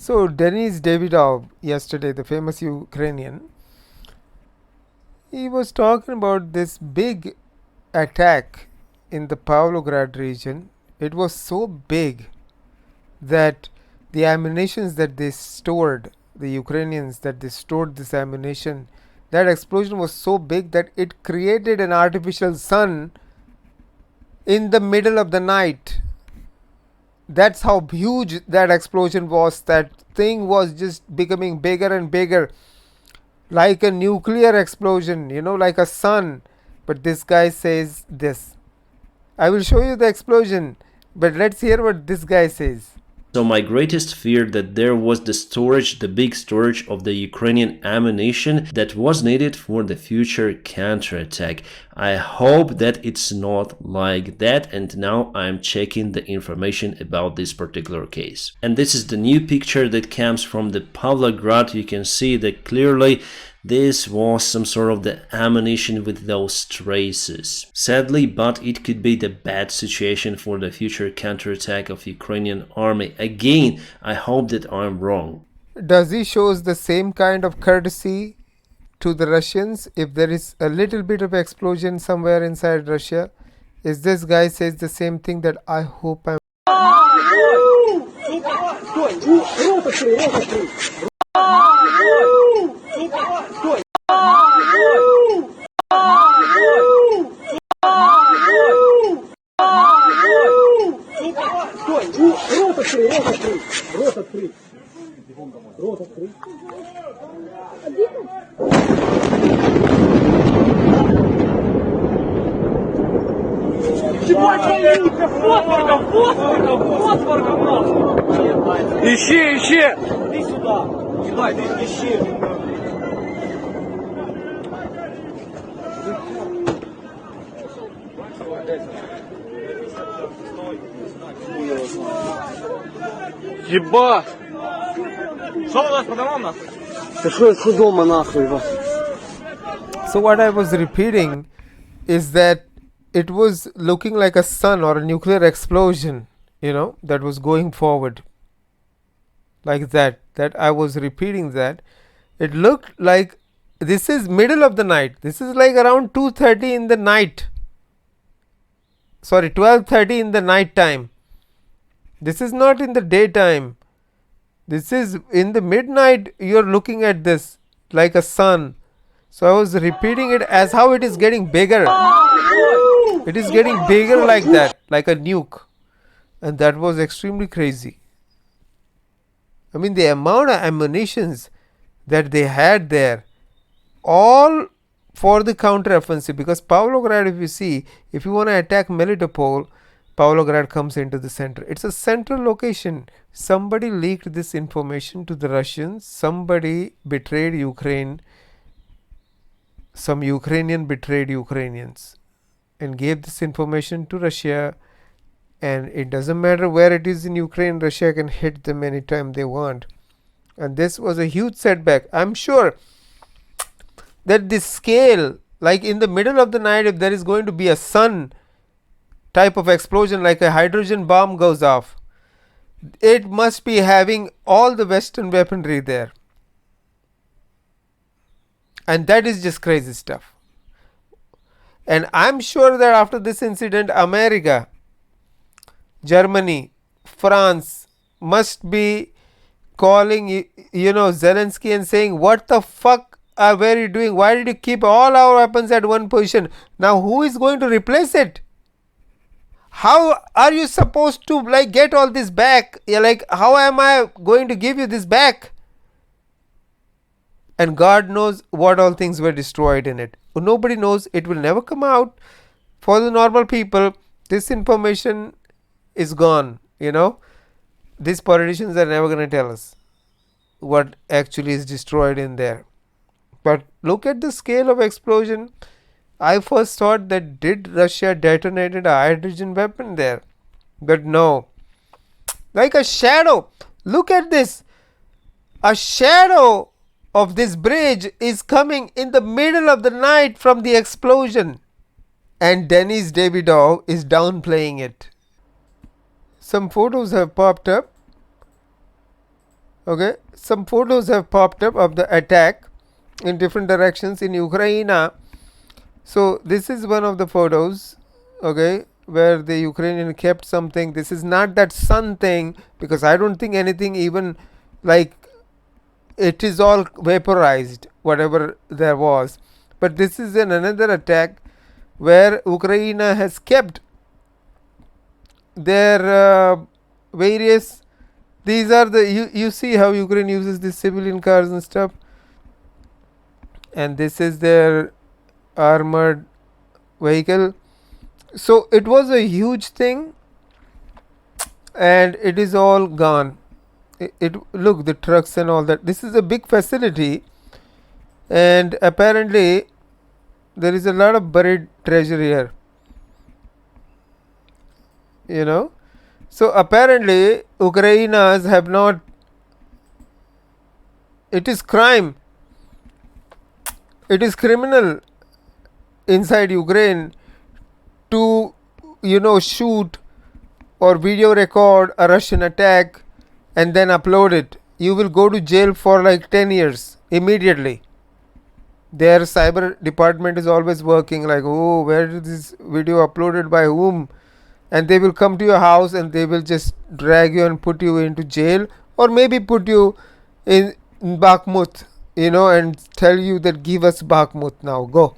So Denis Davidov yesterday, the famous Ukrainian, he was talking about this big attack in the Pavlograd region. It was so big that the ammunitions that they stored, the Ukrainians that they stored this ammunition, that explosion was so big that it created an artificial sun in the middle of the night. That's how huge that explosion was. That thing was just becoming bigger and bigger, like a nuclear explosion, like a sun. But this guy says this. I will show you the explosion, but let's hear what this guy says. So my greatest fear that there was the big storage of the Ukrainian ammunition that was needed for the future counterattack. I hope that it's not like that, and now I'm checking the information about this particular case. And this is the new picture that comes from the Pavlograd. You can see that clearly this was some sort of the ammunition with those traces. Sadly, but it could be the bad situation for the future counterattack of Ukrainian army. Again, I hope that I'm wrong. Does he shows the same kind of courtesy to the Russians if there is a little bit of explosion somewhere inside Russia? Is this guy says the same thing that I hope I'm Ищи! Иди сюда! Сюда, ищи! Ебать! Что у нас по домам нахуй? Да что дома нахуй вас? So what I was repeating is that it was looking like a sun or a nuclear explosion, that was going forward. Like that I was repeating that. It looked like this is middle of the night. This is like around 2:30 in the night. Sorry, 12:30 in the night time. This is not in the daytime. This is in the midnight. You're looking at this like a sun. So I was repeating it as how it is getting bigger. It is getting bigger like that, like a nuke. And that was extremely crazy. I mean, the amount of ammunitions that they had there, all for the counteroffensive. Because Pavlograd, if you see, if you want to attack Melitopol, Pavlograd comes into the center. It's a central location. Somebody leaked this information to the Russians. Somebody betrayed Ukraine. Some Ukrainian betrayed Ukrainians and gave this information to Russia. And it doesn't matter where it is in Ukraine, Russia can hit them anytime they want. And this was a huge setback. I'm sure that this scale, like in the middle of the night, if there is going to be a sun type of explosion, like a hydrogen bomb goes off, it must be having all the Western weaponry there. And that is just crazy stuff. And I'm sure that after this incident, America, Germany, France must be calling Zelensky and saying, what the fuck were you doing? Why did you keep all our weapons at one position? Now who is going to replace it? How are you supposed to get all this back? How am I going to give you this back? And God knows what all things were destroyed in it. Nobody knows. It will never come out. For the normal people, this information is gone. These politicians are never going to tell us what actually is destroyed in there. But look at the scale of explosion. I first thought that did Russia detonated a hydrogen weapon there? But no. Like a shadow. Look at this. A shadow of this bridge is coming in the middle of the night from the explosion. And Denis Davidov is downplaying it. Some photos have popped up Okay, some photos have popped up of the attack in different directions in Ukraine. So this is one of the photos, okay, where the Ukrainian kept something. This is not that sun thing, because I don't think anything even like it is all vaporized, whatever there was. But this is another attack where Ukraine has kept their various. These are the you see how Ukraine uses these civilian cars and stuff, and this is their armored vehicle. So it was a huge thing, and it is all gone. It look, the trucks and all that. This is a big facility, and apparently there is a lot of buried treasure here, you know. So apparently Ukrainians have not, it is crime, it is criminal inside Ukraine to, you know, shoot or video record a Russian attack and then upload it. You will go to jail for like 10 years immediately. Their cyber department is always working like, oh, where is this video uploaded by whom? And they will come to your house and they will just drag you and put you into jail, or maybe put you in Bakhmut, you know, and tell you that give us Bakhmut now, go.